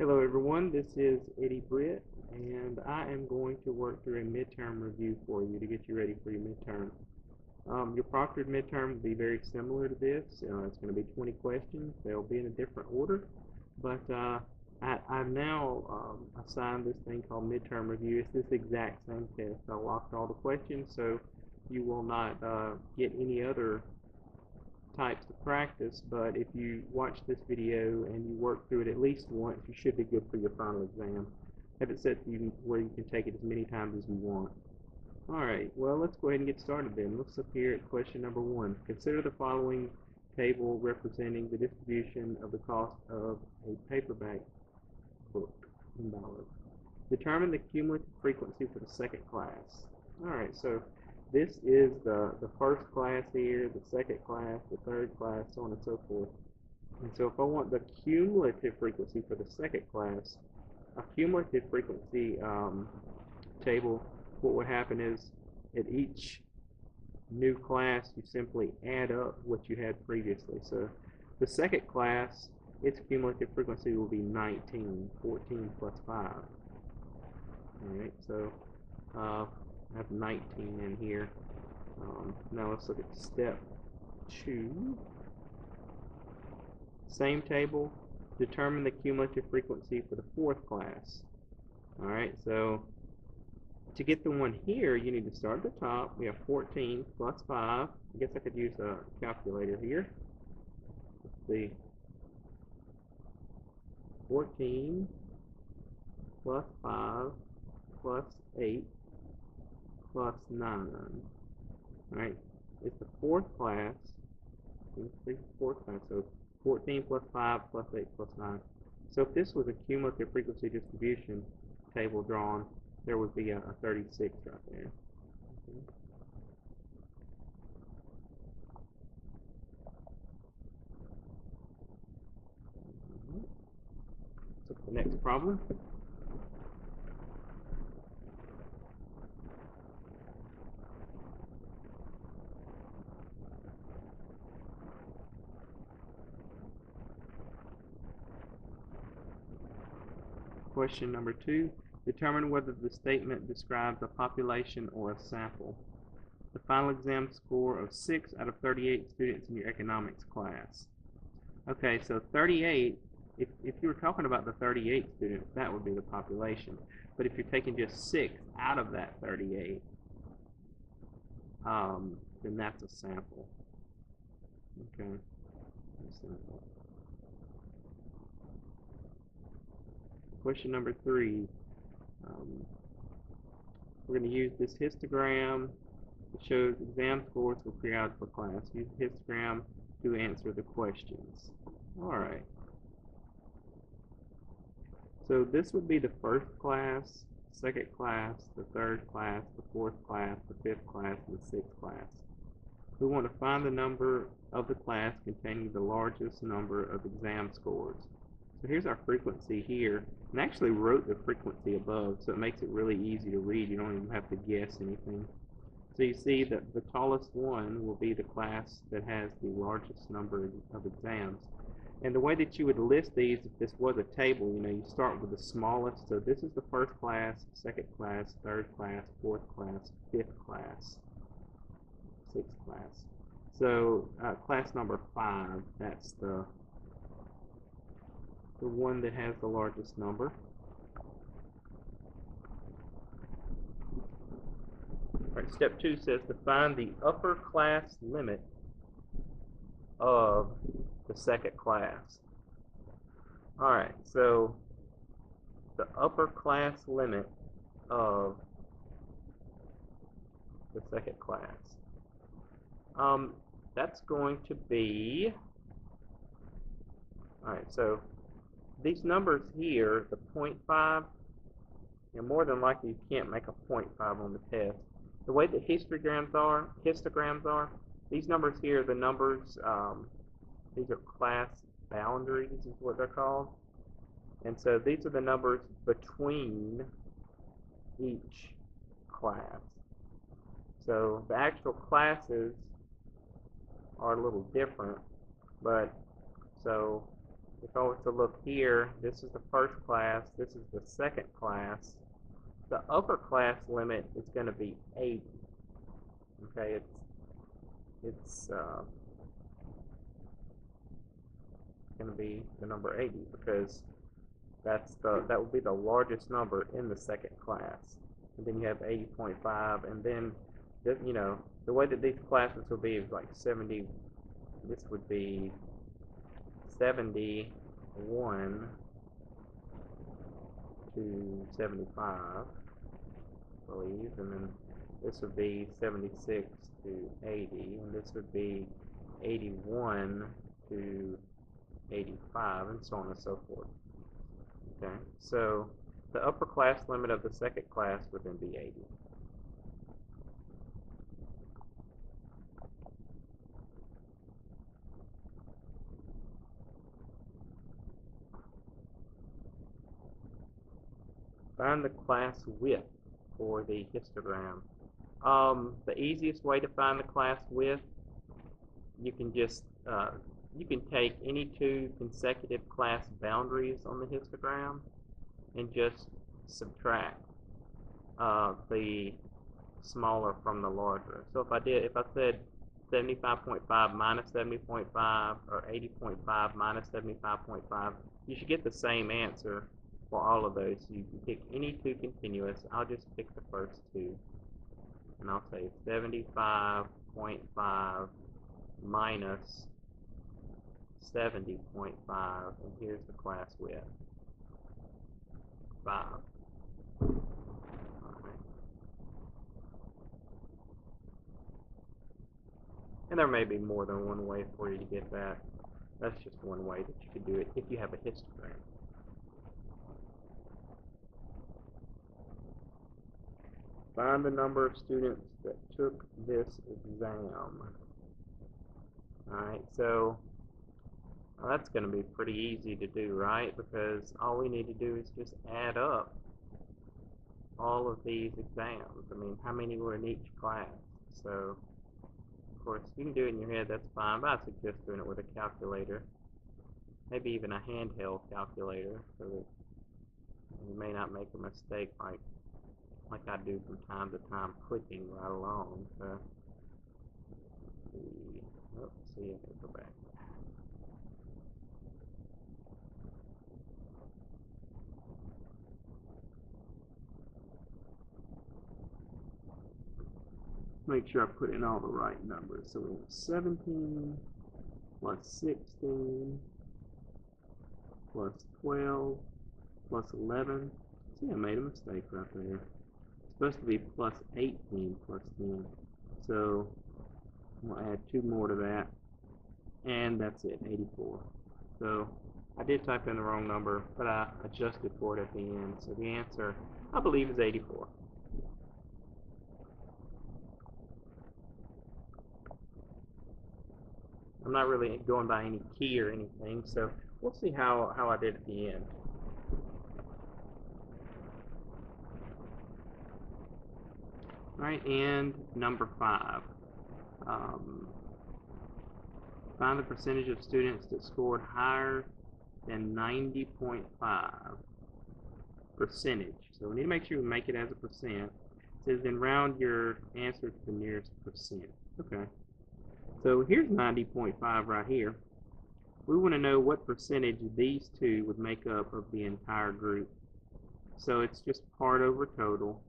Hello everyone, this is Eddie Britt, and I am going to work through a midterm review for you to get you ready for your midterm. Your proctored midterm will be very similar to this. It's going to be 20 questions. They'll be in a different order, but I've now assigned this thing called midterm review. It's this exact same test. I locked all the questions, so you will not get any other types of practice, but if you watch this video and you work through it at least once, you should be good for your final exam. Have it set where you can take it as many times as you want. Alright, well, let's go ahead and get started then. Let's look here at question number 1. Consider the following table representing the distribution of the cost of a paperback book in dollars. Determine the cumulative frequency for the second class. Alright, so this is the first class here, the second class, the third class, so on and so forth. And so if I want the cumulative frequency for the second class, a cumulative frequency table, what would happen is at each new class you simply add up what you had previously. So the second class, its cumulative frequency will be 19, 14 plus 5. Alright, so I have 19 in here. Now let's look at step 2. Same table, determine the cumulative frequency for the fourth class. Alright, so to get the one here, you need to start at the top. We have 14 plus 5. I guess I could use a calculator here. Let's see. 14 plus 5 plus 8 plus 9. Alright, it's the fourth class. So 14 plus 5 plus 8 plus 9. So if this was a cumulative frequency distribution table drawn, there would be a 36 right there. Okay. So the next problem. Question number 2. Determine whether the statement describes a population or a sample. The final exam score of 6 out of 38 students in your economics class. Okay, so 38, if you were talking about the 38 students, that would be the population. But if you're taking just 6 out of that 38, then that's a sample. Okay, a sample. Question number 3. We're going to use this histogram. It shows exam scores for periodical class. Use the histogram to answer the questions. Alright. So this would be the first class, second class, the third class, the fourth class, the fifth class, and the sixth class. We want to find the number of the class containing the largest number of exam scores. So here's our frequency here, and I actually wrote the frequency above, so it makes it really easy to read. You don't even have to guess anything. So you see that the tallest one will be the class that has the largest number of exams. And the way that you would list these, if this was a table, you start with the smallest. So this is the first class, second class, third class, fourth class, fifth class, sixth class. So class number 5, that's the one that has the largest number. Alright, step 2 says to find the upper class limit of the second class. Alright, so the upper class limit of the second class. That's going to be, alright, so these numbers here, the 0.5, more than likely you can't make a 0.5 on the test. The way that histograms are, these numbers here, the numbers, these are class boundaries is what they're called. And so these are the numbers between each class. So the actual classes are a little different, but so if I was to look here, this is the first class, this is the second class. The upper class limit is going to be 80. Okay, it's going to be the number 80 because that would be the largest number in the second class. And then you have 80.5, and then the way that these classes will be is like 70. This would be 71 to 75, I believe, and then this would be 76 to 80, and this would be 81 to 85, and so on and so forth. Okay, so the upper class limit of the second class would then be 80. Find the class width for the histogram. The easiest way to find the class width, you can just you can take any two consecutive class boundaries on the histogram and just subtract the smaller from the larger. So if I said 75.5 minus 70.5 or 80.5 minus 75.5, you should get the same answer for all of those. So you can pick any two continuous. I'll just pick the first two, and I'll say 75.5 minus 70.5, and here's the class width, 5. And there may be more than one way for you to get that. That's just one way that you could do it if you have a histogram. Find the number of students that took this exam. Alright, so that's going to be pretty easy to do, right? Because all we need to do is just add up all of these exams. I mean, how many were in each class? So of course, you can do it in your head, that's fine, but I suggest doing it with a calculator. Maybe even a handheld calculator, so that you may not make a mistake like I do from time to time, clicking right along. So, let's see, I can go back. Make sure I put in all the right numbers. So we have 17 plus 16 plus 12 plus 11. See, I made a mistake right there. It's supposed to be plus 18 plus 10. So I'm going to add 2 more to that. And that's it, 84. So I did type in the wrong number, but I adjusted for it at the end. So the answer, I believe, is 84. I'm not really going by any key or anything, so we'll see how I did at the end. Alright, and number 5. Find the percentage of students that scored higher than 90.5 percentage. So we need to make sure we make it as a percent. It says then round your answer to the nearest percent. Okay. So here's 90.5 right here. We want to know what percentage these two would make up of the entire group. So it's just part over total.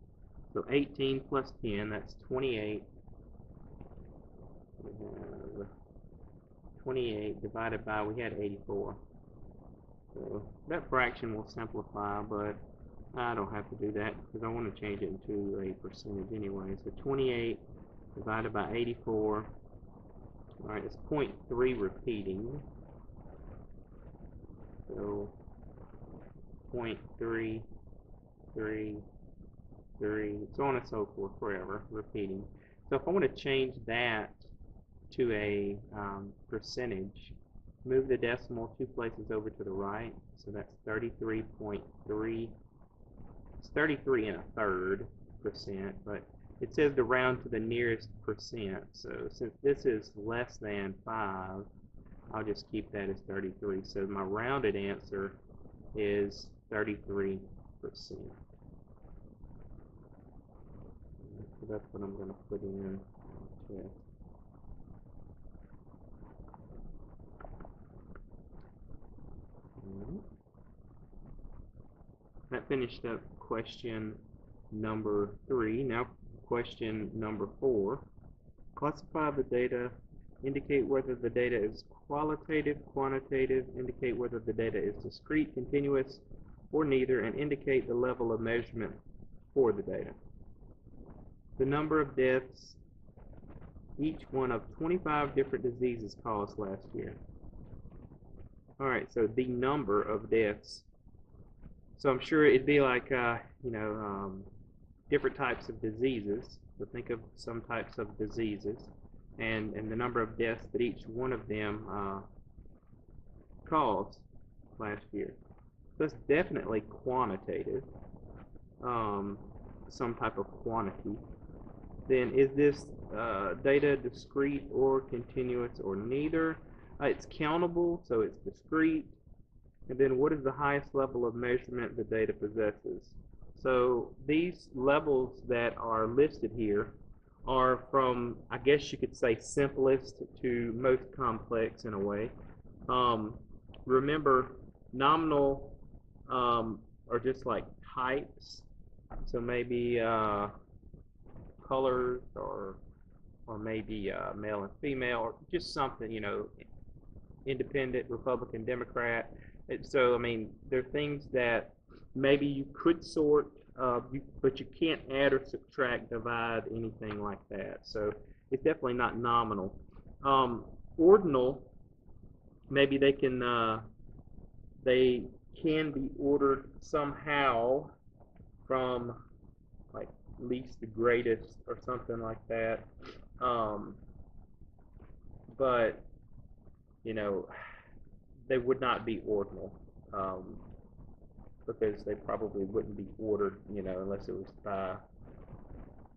So 18 plus 10, that's 28. We have 28 divided by, we had 84. So that fraction will simplify, but I don't have to do that because I want to change it into a percentage anyway. So 28 divided by 84. Alright, it's 0.3 repeating. So 0.3, 3, 3, so on and so forth, forever repeating. So if I want to change that to a percentage, move the decimal 2 places over to the right. So that's 33.3. It's 33 1/3%, but it says to round to the nearest percent. So since this is less than 5, I'll just keep that as 33. So my rounded answer is 33%. So that's what I'm going to put in the test. That finished up question number 3. Now question number 4. Classify the data, indicate whether the data is qualitative, quantitative, indicate whether the data is discrete, continuous, or neither, and indicate the level of measurement for the data. The number of deaths each one of 25 different diseases caused last year. Alright, so the number of deaths. So I'm sure it'd be like, different types of diseases. So think of some types of diseases and the number of deaths that each one of them caused last year. So it's definitely quantitative, some type of quantity. Then is this data discrete or continuous or neither? It's countable, so it's discrete. And then what is the highest level of measurement the data possesses? So these levels that are listed here are from, I guess you could say, simplest to most complex in a way. Remember, nominal are just like types. So maybe colors or maybe male and female, or just something, independent, Republican, Democrat. So, I mean, there are things that maybe you could sort, but you can't add or subtract, divide, anything like that. So it's definitely not nominal. Ordinal, maybe they can be ordered somehow from like least to greatest or something like that. But they would not be ordinal, because they probably wouldn't be ordered, unless it was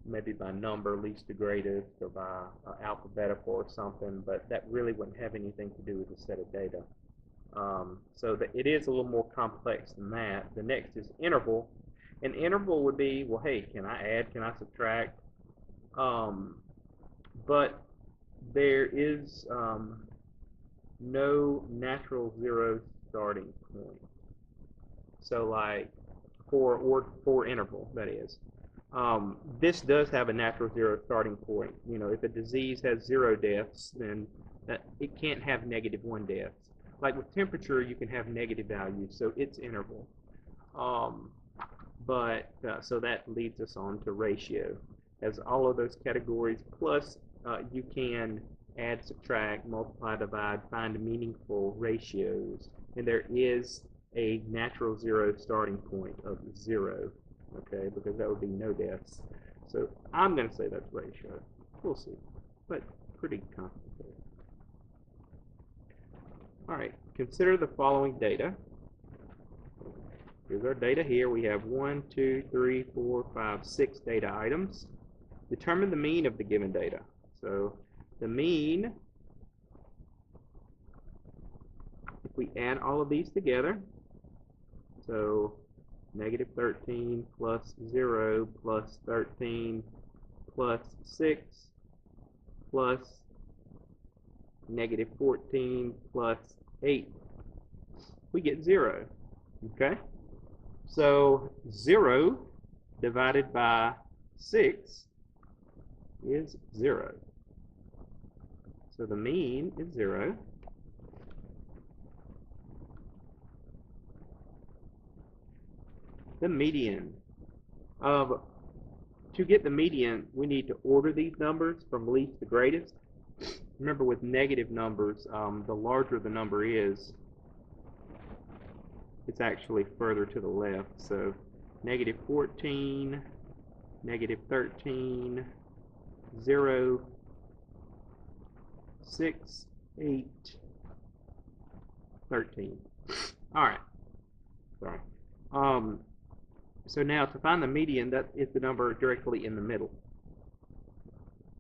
maybe by number, least to greatest, or by alphabetical or something, but that really wouldn't have anything to do with the set of data. So it is a little more complex than that. The next is interval. An interval would be, well, hey, can I add, can I subtract? But there is no natural zero starting point. So like for interval, that is. This does have a natural zero starting point. If a disease has 0 deaths, then it can't have -1 deaths. Like with temperature, you can have negative values, so it's interval. So that leads us on to ratio. As all of those categories, plus you can add, subtract, multiply, divide, find meaningful ratios, and there is a natural zero starting point of 0, okay, because that would be no deaths. So I'm going to say that's ratio. We'll see, but pretty complicated. All right, consider the following data. Here's our data here. We have 1, 2, 3, 4, 5, 6 data items. Determine the mean of the given data. So the mean, if we add all of these together, so -13 plus 0 plus 13 plus 6 plus -14 plus 8, we get 0. Okay? So 0 divided by 6 is 0. So the mean is 0. The median. To get the median, we need to order these numbers from least to greatest. Remember, with negative numbers, the larger the number is, it's actually further to the left. So -14, -13, 0, 6, 8, 13. All right. Sorry. So now to find the median, that is the number directly in the middle.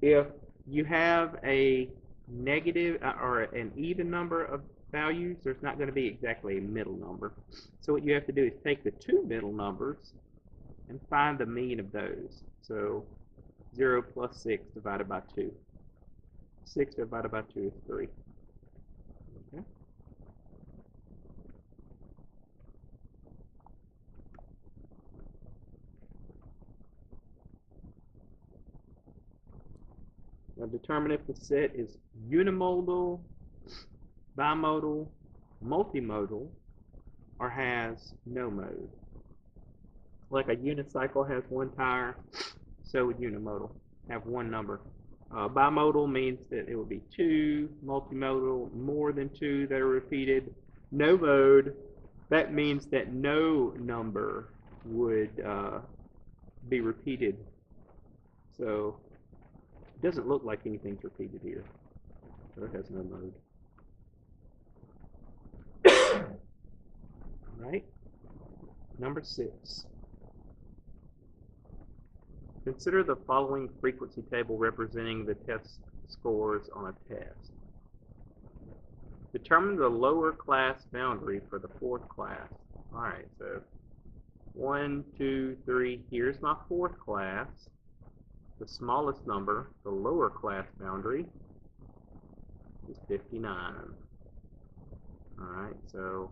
If you have a negative or an even number of values, there's not going to be exactly a middle number. So what you have to do is take the two middle numbers and find the mean of those. So 0 plus 6 divided by 2. 6 divided by 2 is 3. Okay. Now determine if the set is unimodal, bimodal, multimodal, or has no mode. Like a unicycle has one tire, so would unimodal have one number. Bimodal means that it would be two. Multimodal, more than two that are repeated. No mode, that means that no number would be repeated. So it doesn't look like anything's repeated here. So it has no mode. Right? Number 6. Consider the following frequency table representing the test scores on a test. Determine the lower class boundary for the fourth class. Alright, so 1, 2, 3, here's my fourth class. The smallest number, the lower class boundary, is 59. Alright, so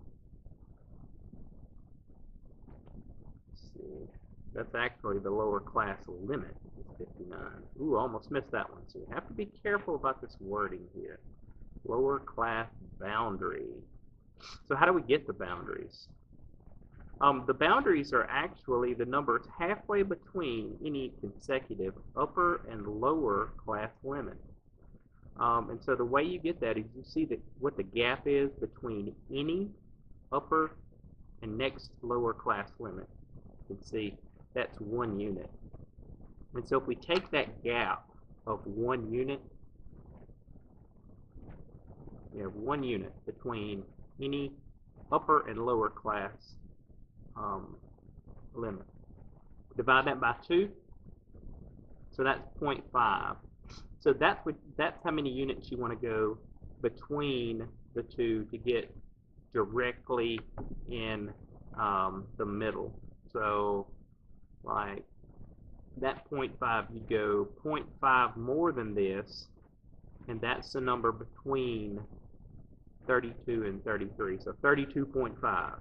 let's see. That's actually the lower class limit is 59. Ooh, almost missed that one. So you have to be careful about this wording here. Lower class boundary. So how do we get the boundaries? The boundaries are actually the numbers halfway between any consecutive upper and lower class limit. And so the way you get that is you see that what the gap is between any upper and next lower class limit. You can see that's 1 unit. And so if we take that gap of 1 unit, we have 1 unit between any upper and lower class limit. Divide that by 2, so that's 0.5. So that's how many units you want to go between the two to get directly in the middle. So like that 0.5, you go 0.5 more than this, and that's the number between 32 and 33. So 32.5,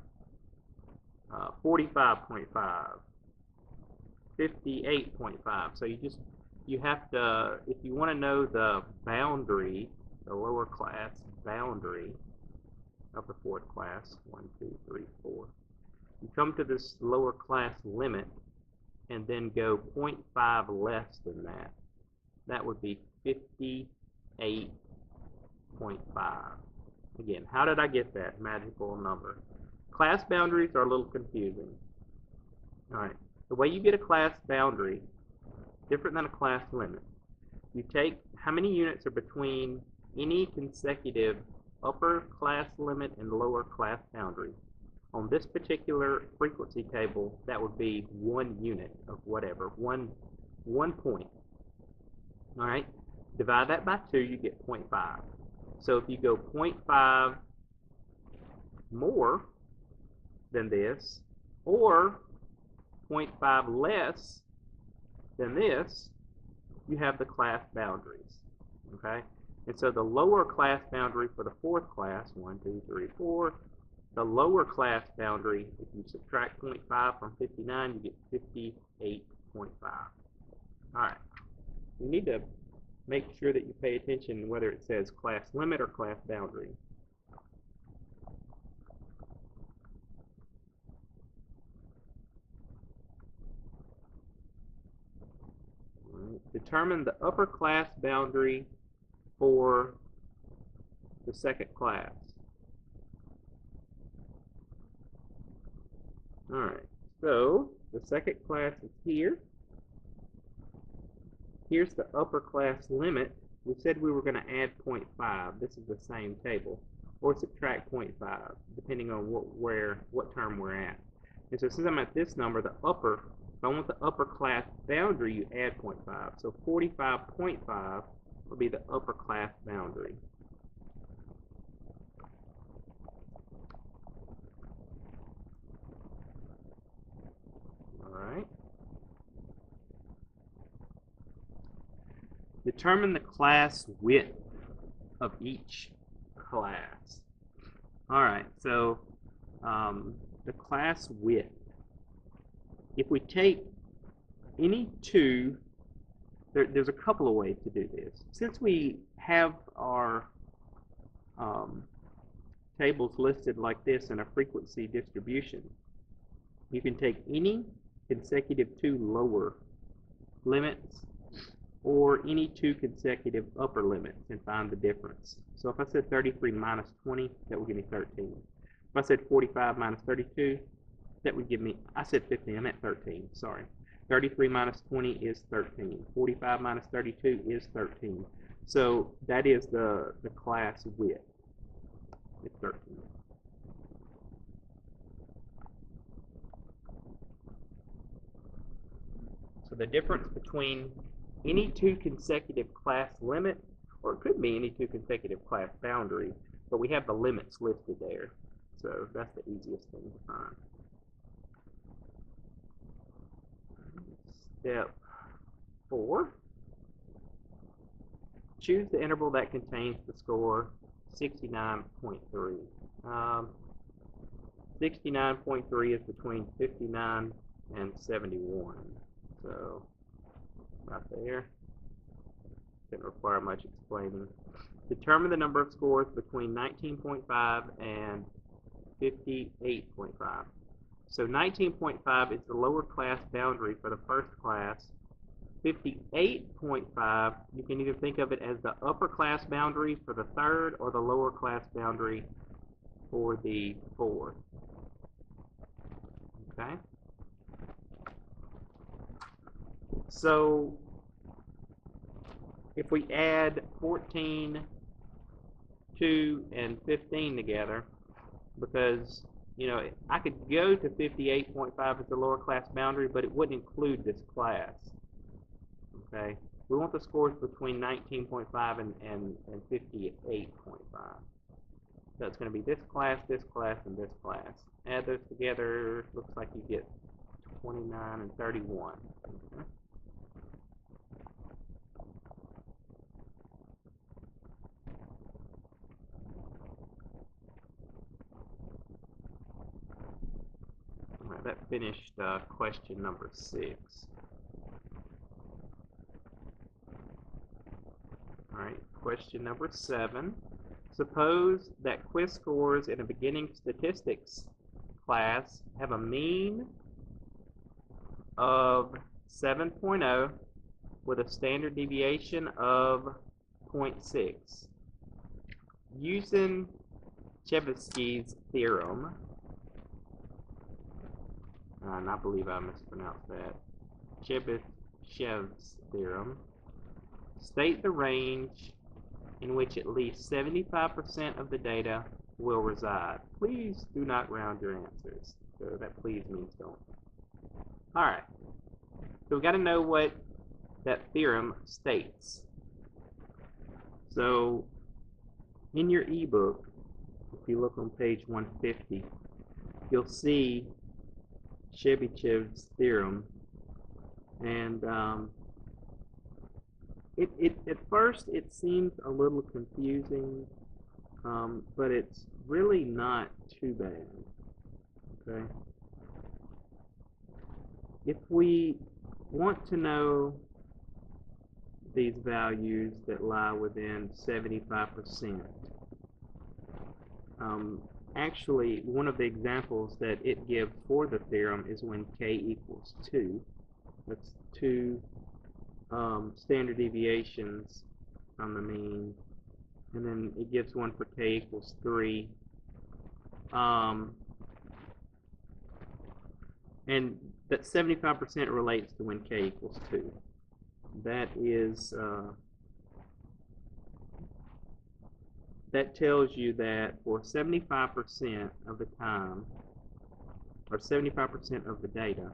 45.5, 58.5. So you have to, if you want to know the boundary, the lower class boundary of the fourth class, 1, 2, 3, 4, you come to this lower class limit and then go 0.5 less than that. That would be 58.5. Again, how did I get that magical number? Class boundaries are a little confusing. Alright, the way you get a class boundary, different than a class limit. You take how many units are between any consecutive upper class limit and lower class boundary. On this particular frequency table, that would be 1 unit of whatever, one point. Alright, divide that by 2, you get 0.5. So if you go 0.5 more than this, or 0.5 less than this, you have the class boundaries. Okay? And so the lower class boundary for the fourth class, 1, 2, 3, 4, the lower class boundary, if you subtract 0.5 from 59, you get 58.5. Alright. You need to make sure that you pay attention whether it says class limit or class boundary. Determine the upper class boundary for the second class. Alright, so the second class is here. Here's the upper class limit. We said we were going to add 0.5. This is the same table. Or subtract 0.5, depending on what term we're at. And so since I'm at this number, the upper, if I want the upper class boundary, you add 0.5. So 45.5 would be the upper class boundary. Alright. Determine the class width of each class. Alright, so the class width. If we take any two, there's a couple of ways to do this. Since we have our tables listed like this in a frequency distribution, you can take any consecutive two lower limits or any two consecutive upper limits and find the difference. So if I said 33 minus 20, that would give me 13. If I said 45 minus 32, that would give me, I said 15, I meant 13, sorry. 33 minus 20 is 13. 45 minus 32 is 13. So that is the class width. It's 13. So the difference between any two consecutive class limit, or it could be any two consecutive class boundary, but we have the limits listed there. So that's the easiest thing to find. Step 4. Choose the interval that contains the score 69.3. 69.3 is between 59 and 71. So right there. Didn't require much explaining. Determine the number of scores between 19.5 and 58.5. So 19.5 is the lower class boundary for the first class. 58.5, you can either think of it as the upper class boundary for the third or the lower class boundary for the fourth. Okay? So if we add 14, 2, and 15 together, because I could go to 58.5 as the lower class boundary, but it wouldn't include this class. Okay, we want the scores between 19.5 and 58.5. So it's going to be this class, and this class. Add those together, looks like you get 29 and 31. Okay. All right, that finished question number 6. All right, question number 7. Suppose that quiz scores in a beginning statistics class have a mean of 7.0 with a standard deviation of 0.6. Using Chebychev's theorem, and I believe I mispronounced that, Chebychev's theorem, state the range in which at least 75% of the data will reside. Please do not round your answers. So that please means don't. Alright, so we've got to know what that theorem states. So in your ebook, if you look on page 150, you'll see Chebychev's theorem, and at first it seems a little confusing, but it's really not too bad. Okay. If we want to know these values that lie within 75%, actually one of the examples that it gives for the theorem is when k equals 2. That's 2 standard deviations from the mean, and then it gives one for k equals 3. And that 75% relates to when k equals 2. That is that tells you that for 75% of the time, or 75% of the data,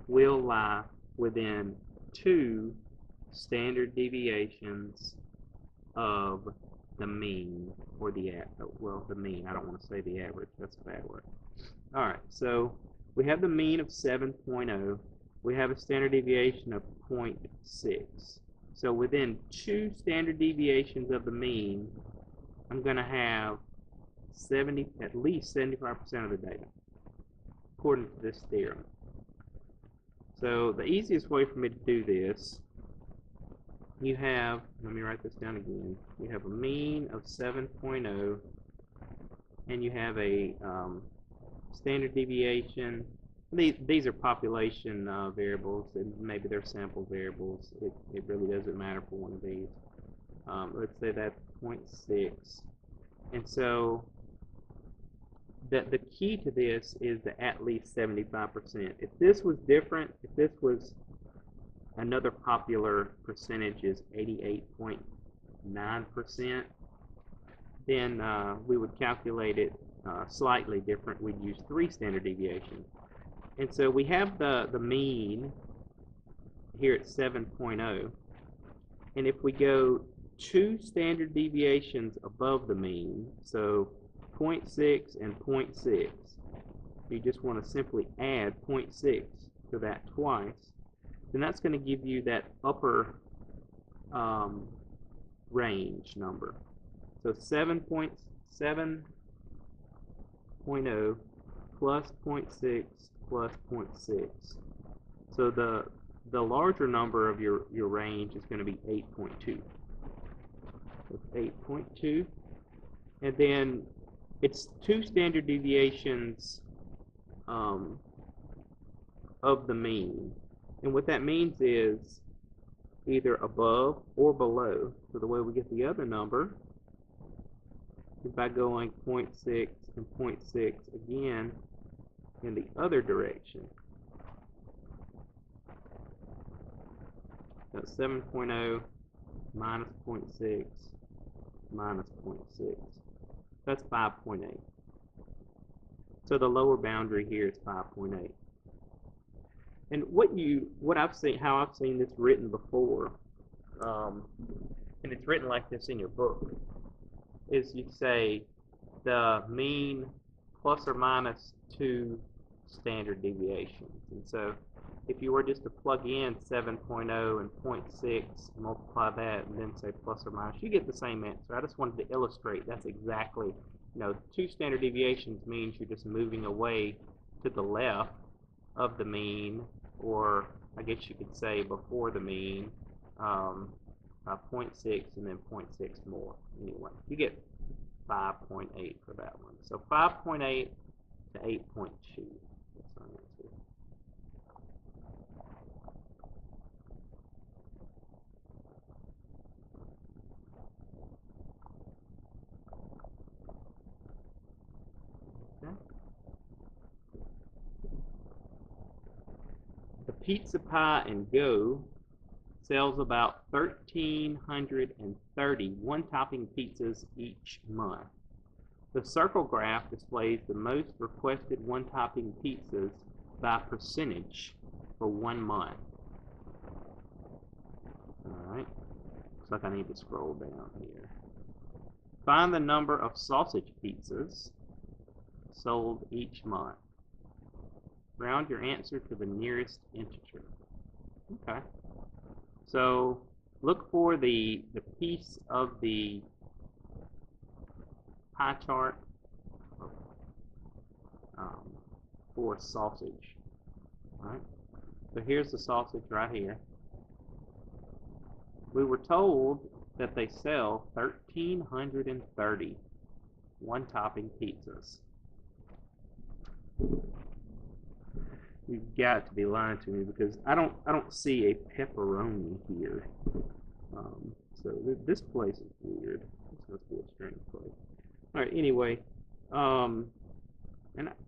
will lie within 2 standard deviations of the mean, or the mean. I don't want to say the average. That's a bad word. All right, so we have the mean of 7.0. We have a standard deviation of 0.6. So within 2 standard deviations of the mean, I'm going to have at least 75% of the data, according to this theorem. So the easiest way for me to do this, you have, let me write this down again, you have a mean of 7.0, and you have a standard deviation. These are population variables, and maybe they're sample variables. It really doesn't matter for one of these. Let's say that's 0.6. And so the key to this is the at least 75%. If this was different, if this was another popular percentage is 88.9%, then we would calculate it slightly different. We'd use 3 standard deviations. And so we have the mean here at 7.0. And if we go 2 standard deviations above the mean, so 0.6 and 0.6, you just want to simply add 0.6 to that twice, then that's going to give you that upper range number. So 7.0 plus 0.6 plus 0.6. So the larger number of your range is going to be 8.2. That's 8.2. And then it's 2 standard deviations of the mean. And what that means is either above or below. So the way we get the other number is by going 0.6 and 0.6 again in the other direction. So 7.0 minus 0.6 minus 0.6. That's 5.8. So the lower boundary here is 5.8. And how I've seen this written before, and it's written like this in your book, is you say the mean plus or minus 2 standard deviations. And so if you were just to plug in 7.0 and 0.6, multiply that, and then say plus or minus, you get the same answer. I just wanted to illustrate that's exactly, 2 standard deviations means you're just moving away to the left of the mean, or I guess you could say before the mean, by 0.6 and then 0.6 more. Anyway, you get 5.8 for that one. So 5.8 to 8.2. That's our answer. Okay. The Pizza Pie and Go sells about 1,330 one-topping pizzas each month. The circle graph displays the most requested one-topping pizzas by percentage for 1 month. Alright, looks like I need to scroll down here. Find the number of sausage pizzas sold each month. Round your answer to the nearest integer. Okay. So look for the piece of the pie chart for sausage. All right. So here's the sausage right here. We were told that they sell 1,330 one-topping pizzas. You've got to be lying to me, because I don't see a pepperoni here. So this place is weird. This must be a strange place. All right. Anyway, and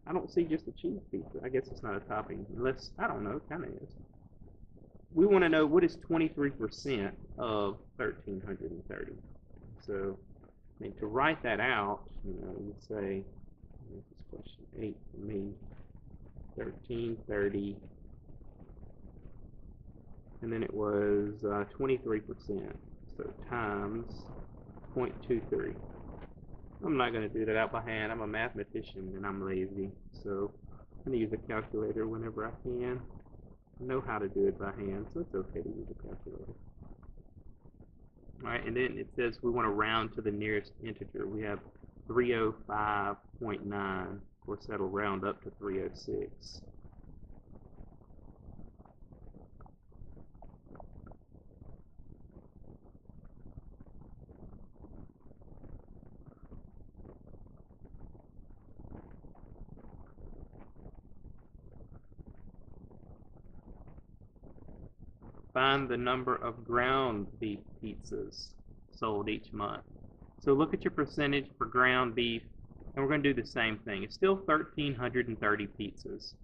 I don't see just a cheese pizza. I guess it's not a topping, unless, I don't know, it kind of is. We want to know what is 23% of 1,330. So, I mean, to write that out, you'd say, this is question 8 for me. 1,330, and then it was 23%. So times 0.23. I'm not going to do that out by hand. I'm a mathematician and I'm lazy, so I'm going to use a calculator whenever I can. I know how to do it by hand, so it's okay to use a calculator. Alright, and then it says we want to round to the nearest integer. We have 305.9. Of course, that'll round up to 306. Find the number of ground beef pizzas sold each month. So look at your percentage for ground beef, and we're going to do the same thing. It's still 1,330 pizzas.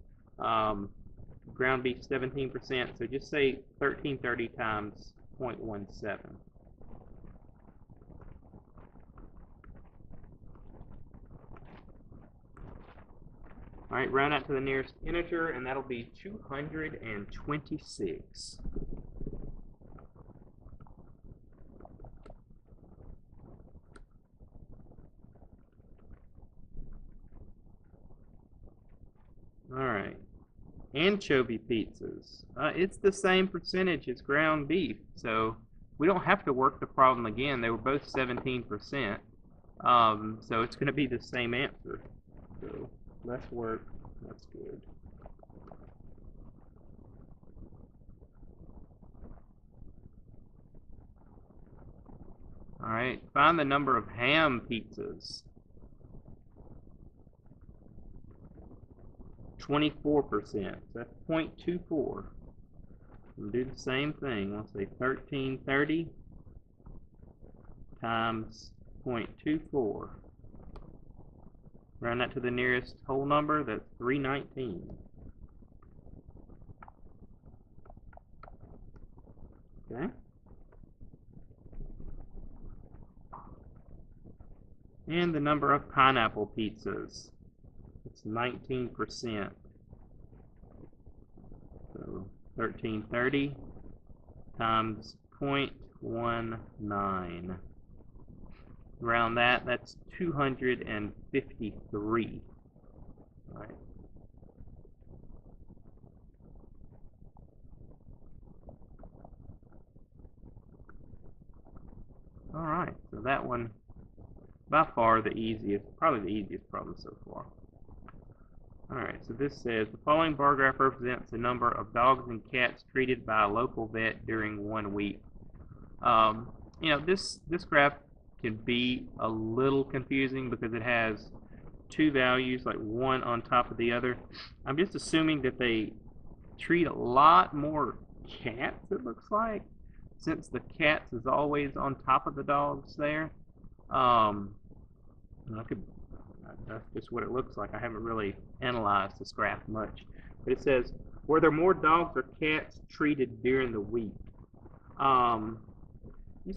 Ground beef 17%, so just say 1,330 times 0.17. All right, round out to the nearest integer, and that'll be 226. All right, anchovy pizzas. It's the same percentage as ground beef, so we don't have to work the problem again. They were both 17%, so it's going to be the same answer. So less work, that's good. All right, find the number of ham pizzas. 24%. That's 0.24. We'll do the same thing. We'll say 1,330 times 0.24. Round that to the nearest whole number. That's 319. Okay. And the number of pineapple pizzas. It's 19%. So 1,330 times 0.19. Around that, that's 253. All right. All right, so that one, by far the easiest, probably the easiest problem so far. Alright, so this says, the following bar graph represents the number of dogs and cats treated by a local vet during 1 week. This graph can be a little confusing because it has two values, like one on top of the other. I'm just assuming that they treat a lot more cats, it looks like, since the cats is always on top of the dogs there. That's just what it looks like. I haven't really analyzed this graph much. But it says, were there more dogs or cats treated during the week?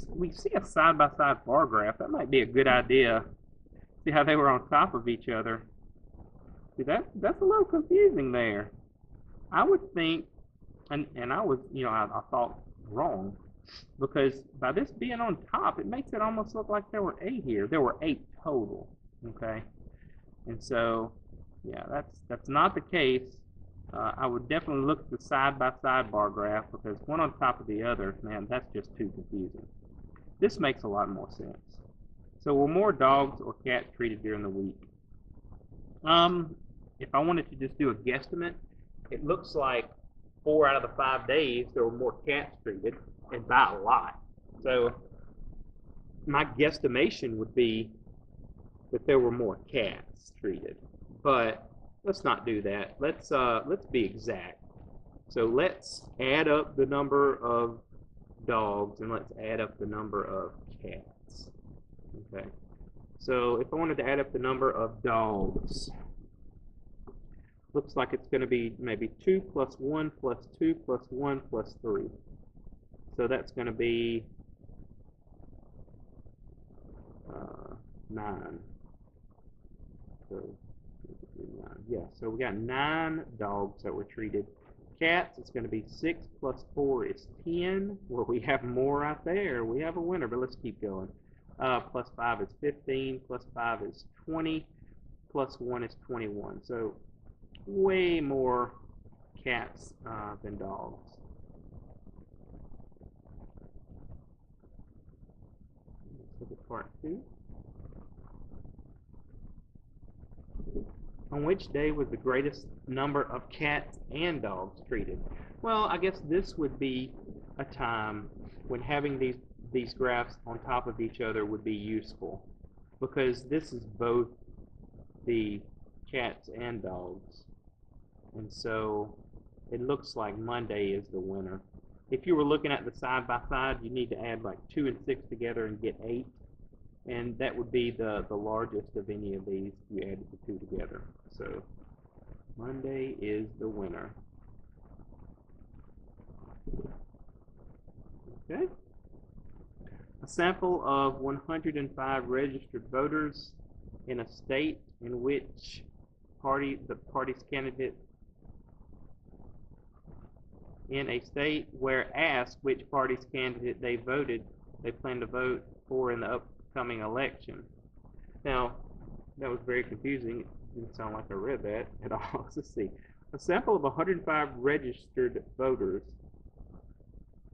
We see a side-by-side bar graph. That might be a good idea. See how they were on top of each other. See, that's a little confusing there. I would think, and I was, I thought wrong, because by this being on top, it makes it almost look like there were 8 here. There were 8 total, okay? And so, yeah, that's not the case. I would definitely look at the side-by-side bar graph, because one on top of the other, man, that's just too confusing. This makes a lot more sense. So were more dogs or cats treated during the week? If I wanted to just do a guesstimate, it looks like 4 out of the 5 days there were more cats treated, and by a lot. So my guesstimation would be that there were more cats treated. But let's not do that. Let's be exact. So let's add up the number of dogs and let's add up the number of cats. Okay. So if I wanted to add up the number of dogs, looks like it's going to be maybe 2 plus 1 plus 2 plus 1 plus 3. So that's going to be 9. So, yeah, so we got 9 dogs that were treated. Cats, it's going to be 6 plus 4 is 10. Well, we have more right there. We have a winner, but let's keep going. plus 5 is 15, plus 5 is 20, plus 1 is 21. So way more cats than dogs. Let's look at part 2. On which day was the greatest number of cats and dogs treated? Well, I guess this would be a time when having these graphs on top of each other would be useful, because this is both the cats and dogs. And so it looks like Monday is the winner. If you were looking at the side by side, you need to add like 2 and 6 together and get 8. And that would be the largest of any of these if you added the 2 together. So Monday is the winner. Okay. A sample of 105 registered voters in a state in which the party's candidate in a state where asked which party's candidate they plan to vote for in the upcoming election. Now, that was very confusing. It didn't sound like I read that at all. Let's see. A sample of 105 registered voters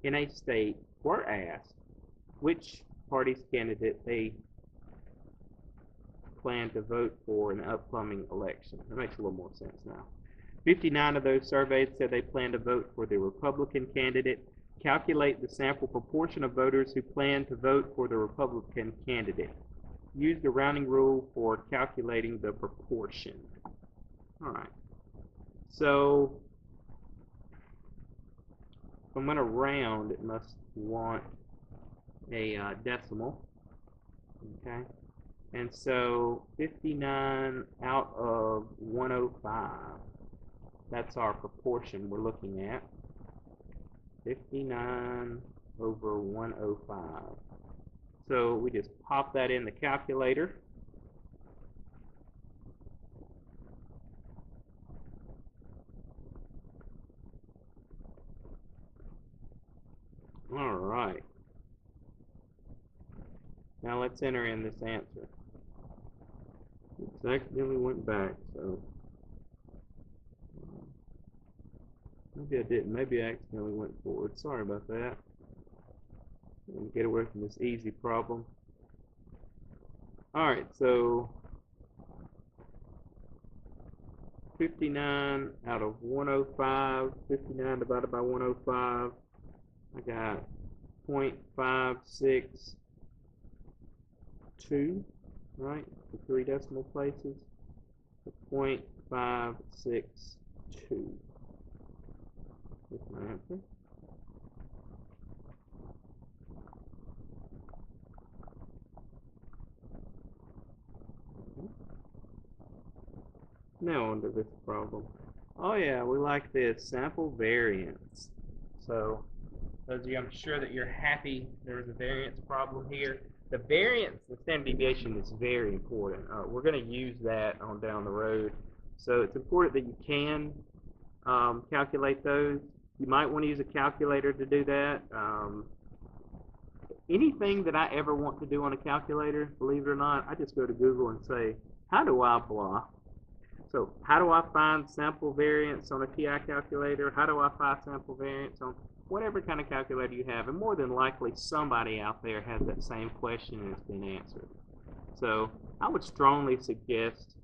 in a state were asked which party's candidate they plan to vote for in the upcoming election. That makes a little more sense now. 59 of those surveyed said they plan to vote for the Republican candidate. Calculate the sample proportion of voters who plan to vote for the Republican candidate. Use the rounding rule for calculating the proportion. All right. So if I'm going to round, it must want a decimal. Okay. And so 59 out of 105. That's our proportion we're looking at. 59 over 105. So we just pop that in the calculator. All right. Now let's enter in this answer. It's accidentally went back, so maybe I didn't. Maybe I accidentally went forward. Sorry about that. Let me get away from this easy problem. All right, so 59 out of 105. 59 divided by 105. I got 0.562, right? The 3 decimal places. 0.562. That's my answer. Now on to this problem. Oh yeah, we like this sample variance. So those of you, I'm sure that you're happy there was a variance problem here. The variance, the standard deviation, is very important. We're going to use that on down the road. So it's important that you can calculate those. You might want to use a calculator to do that. Anything that I ever want to do on a calculator, believe it or not, I just go to Google and say, how do I blah? So how do I find sample variance on a TI calculator? How do I find sample variance on whatever kind of calculator you have? And more than likely, somebody out there has that same question and it's been answered. So I would strongly suggest,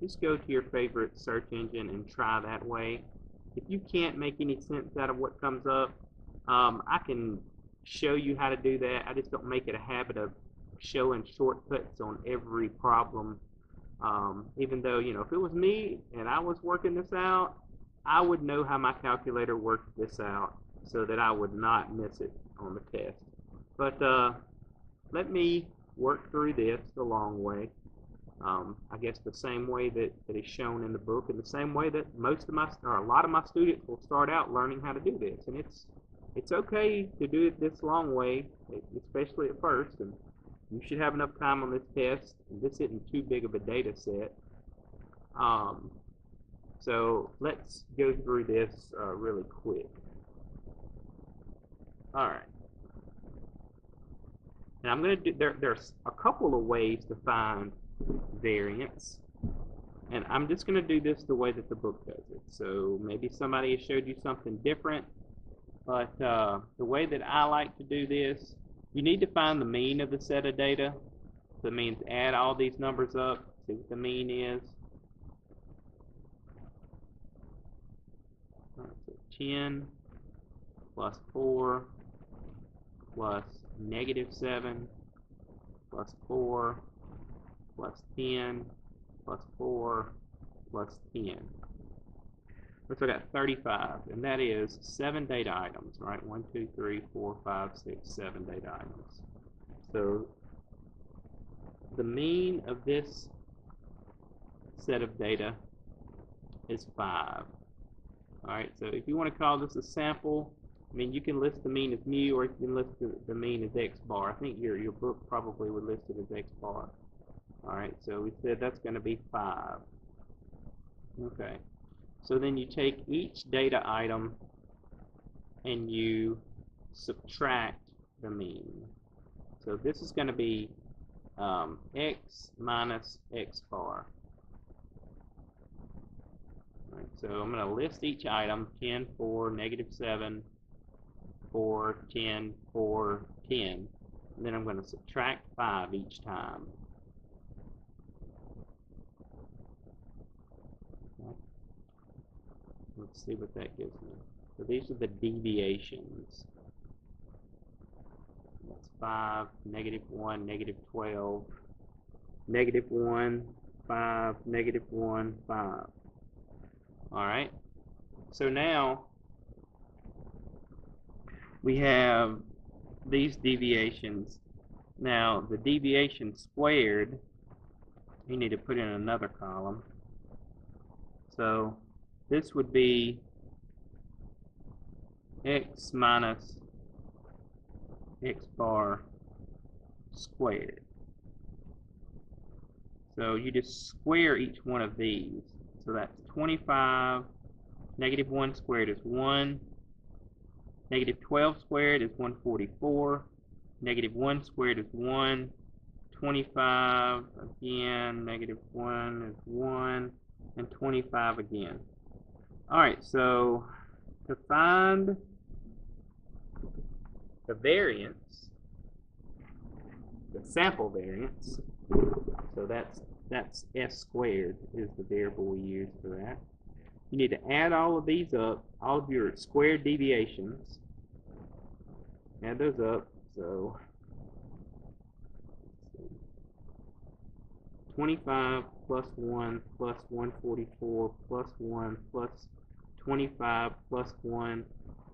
just go to your favorite search engine and try that way. If you can't make any sense out of what comes up, I can show you how to do that. I just don't make it a habit of showing shortcuts on every problem. Even though, if it was me and I was working this out, I would know how my calculator worked this out so that I would not miss it on the test. But let me work through this the long way. I guess the same way that is shown in the book, and the same way that a lot of my students will start out learning how to do this. And it's okay to do it this long way, especially at first. And you should have enough time on this test, and this isn't too big of a data set. So let's go through this really quick. All right. And I'm going to do, there's a couple of ways to find variance. And I'm just going to do this the way that the book does it. So maybe somebody has showed you something different. But the way that I like to do this, you need to find the mean of the set of data. So it means add all these numbers up, see what the mean is. All right, so 10 plus 4 plus -7 plus 4 plus 10 plus 4 plus 10. So I got 35, and that is 7 data items, right? 1, 2, 3, 4, 5, 6, 7 data items. So the mean of this set of data is 5. All right, so if you want to call this a sample, I mean, you can list the mean as mu, or you can list the mean as x bar. I think your book probably would list it as x bar. All right, so we said that's going to be 5. Okay, so then you take each data item and you subtract the mean. So this is going to be x minus x bar. All right, so I'm going to list each item: 10, 4, -7, 4, 10, 4, 10. And then I'm going to subtract 5 each time. Okay. Let's see what that gives me. So these are the deviations. That's 5, -1, -12, -1, 5, -1, 5. All right. So now we have these deviations. Now the deviation squared, you need to put in another column. So this would be x minus x bar squared. So you just square each one of these. So that's 25, -1 squared is 1, -12 squared is 144, -1 squared is 1, 25 again, -1 is 1, and 25 again. All right, so to find the variance, the sample variance, so that's s squared is the variable we use for that. You need to add all of these up, all of your squared deviations. Add those up. So 25 plus 1 plus 144 plus 1 plus 25 plus 1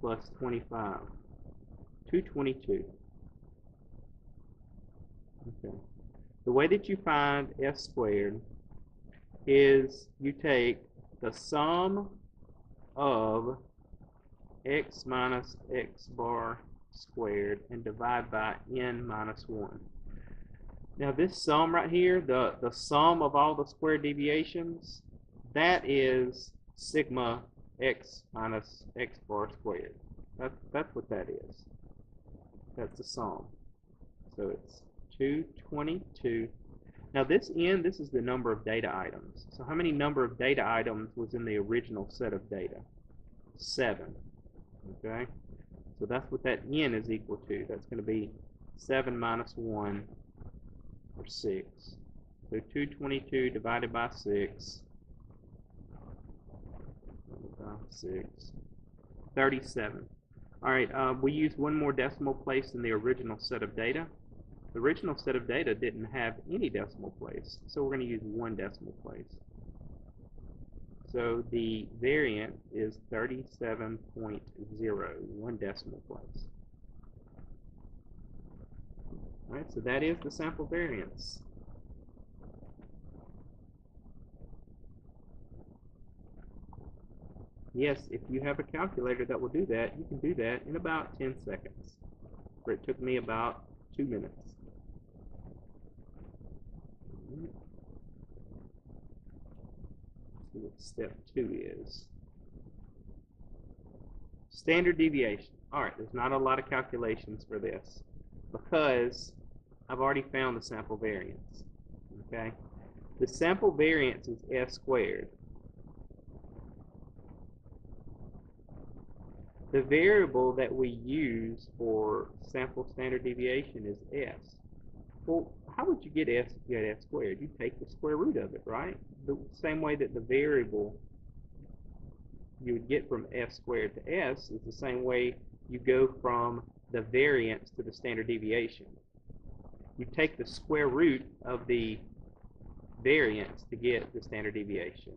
plus 25. 222. Okay. The way that you find s squared is you take the sum of x minus x bar squared and divide by n minus 1. Now this sum right here, the sum of all the square deviations, that is sigma x minus x bar squared. That's what that is. That's the sum. So it's 222. Now this n, this is the number of data items. So how many number of data items was in the original set of data? 7. Okay? So that's what that n is equal to. That's going to be 7 minus 1, or 6. So 222 divided by 6, 37. All right, we used one more decimal place in the original set of data. The original set of data didn't have any decimal place, so we're going to use one decimal place. So the variant is 37.0, one decimal place. All right, so that is the sample variance. Yes, if you have a calculator that will do that, you can do that in about 10 seconds, where it took me about 2 minutes. Let's see what step 2 is. Standard deviation. All right, there's not a lot of calculations for this because I've already found the sample variance. Okay? The sample variance is S squared. The variable that we use for sample standard deviation is S. Well, how would you get S if you had S squared? You take the square root of it, right? The same way that the variable you would get from S squared to S is the same way you go from the variance to the standard deviation. You take the square root of the variance to get the standard deviation.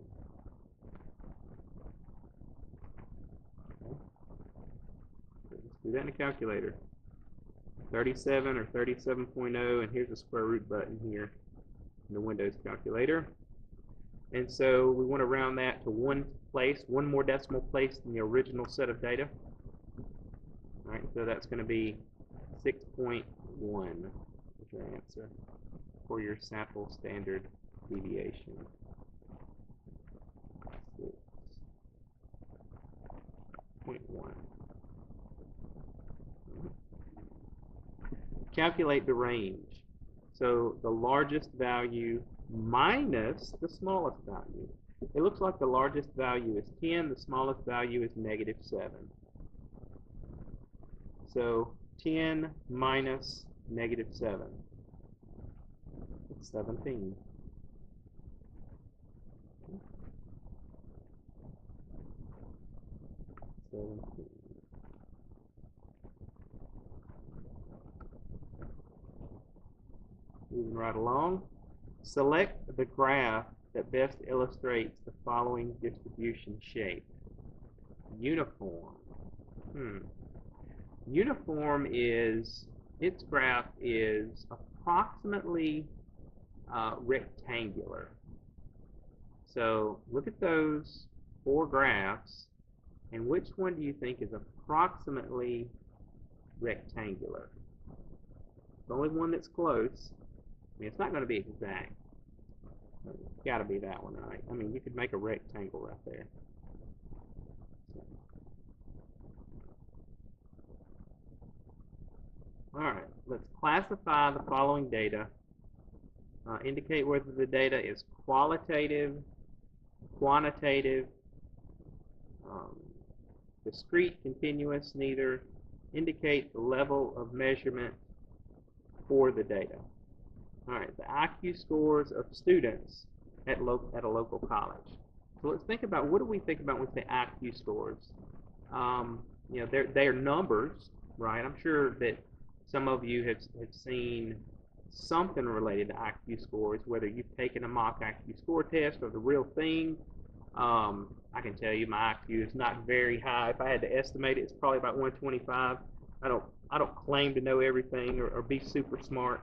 Okay. Let's do that in a calculator. 37 or 37.0, and here's the square root button here in the Windows calculator. And so we want to round that to one place, one more decimal place than the original set of data. All right, so that's going to be 6.1 is your answer for your sample standard deviation. 6.1. Calculate the range. So the largest value minus the smallest value. It looks like the largest value is 10, the smallest value is -7. So 10 minus -7. It's 17. Moving right along. Select the graph that best illustrates the following distribution shape. Uniform. Uniform is, its graph is approximately rectangular. So look at those four graphs, and which one do you think is approximately rectangular? The only one that's close. I mean, it's not going to be exact. It's got to be that one, right? I mean, you could make a rectangle right there. All right, let's classify the following data. Indicate whether the data is qualitative, quantitative, discrete, continuous, neither. Indicate the level of measurement for the data. All right, the IQ scores of students at a local college. So let's think about, what do we think about when we say IQ scores? You know, they're numbers, right? I'm sure that some of you have seen something related to IQ scores, whether you've taken a mock IQ score test or the real thing. I can tell you my IQ is not very high. If I had to estimate it, it's probably about 125. I don't claim to know everything or be super smart,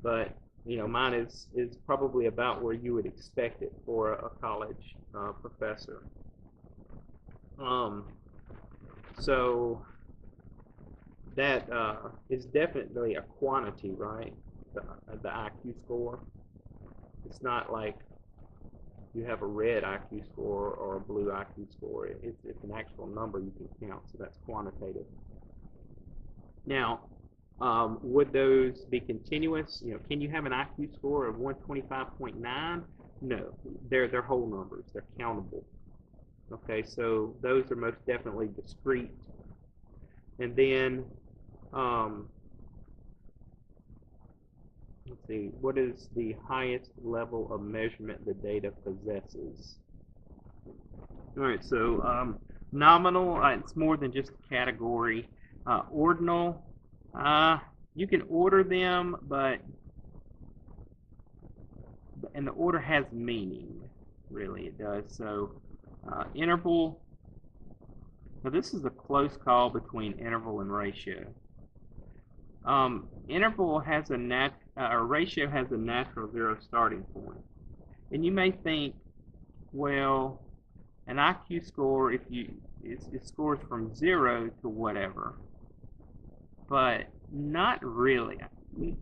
but you know, mine is probably about where you would expect it for a college professor. So that is definitely a quantity, right? The IQ score. It's not like you have a red IQ score or a blue IQ score. It's an actual number you can count, so that's quantitative. Now, would those be continuous? You know, can you have an IQ score of 125.9? No, they're whole numbers. They're countable. Okay, so those are most definitely discrete. And then, let's see, what is the highest level of measurement the data possesses? All right, so nominal, it's more than just a category. Ordinal, you can order them, and the order has meaning, really, it does. So interval, now this is a close call between interval and ratio. Interval has a ratio has a natural zero starting point. And you may think, well, an IQ score, it scores from 0 to whatever, but not really.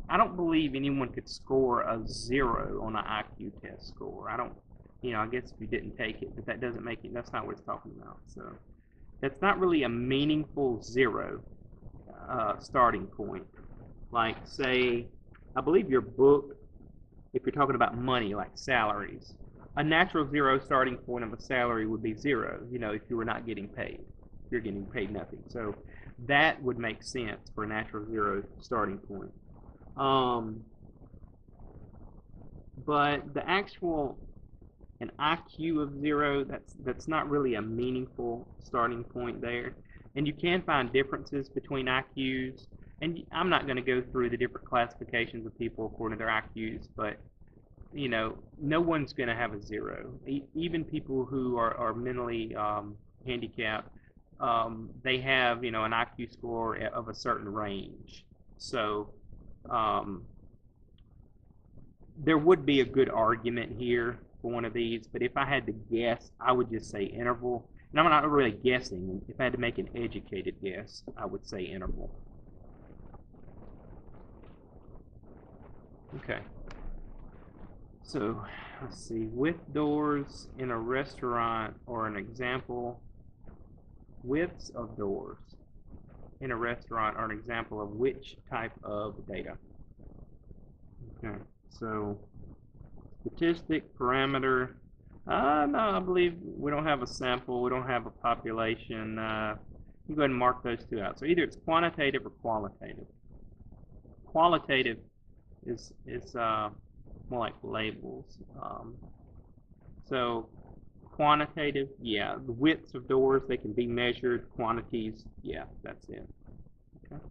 I don't believe anyone could score a 0 on an IQ test score. I guess if you didn't take it, but that doesn't make it, that's not what it's talking about. So that's not really a meaningful 0 starting point. Like, say, I believe your book, if you're talking about money, like salaries, a natural zero starting point of a salary would be zero, if you were not getting paid. If you're getting paid nothing. So that would make sense for a natural zero starting point. But the actual an IQ of zero, that's not really a meaningful starting point there. And you can find differences between IQs. And I'm not going to go through the different classifications of people according to their IQs, but no one's going to have a zero. Even people who are mentally handicapped, they have an IQ score of a certain range. So um, there would be a good argument here for one of these, but if I had to guess, I would just say interval. And I'm not really guessing. If I had to make an educated guess, I would say interval. Okay. So let's see. With doors in a restaurant, or an example, widths of doors in a restaurant are an example of which type of data? Okay. So statistic, parameter. No, I believe we don't have a sample. We don't have a population. You go ahead and mark those two out. So either it's quantitative or qualitative. Qualitative is more like labels. So quantitative, yeah, the widths of doors, they can be measured. Quantities, yeah, that's it. Okay.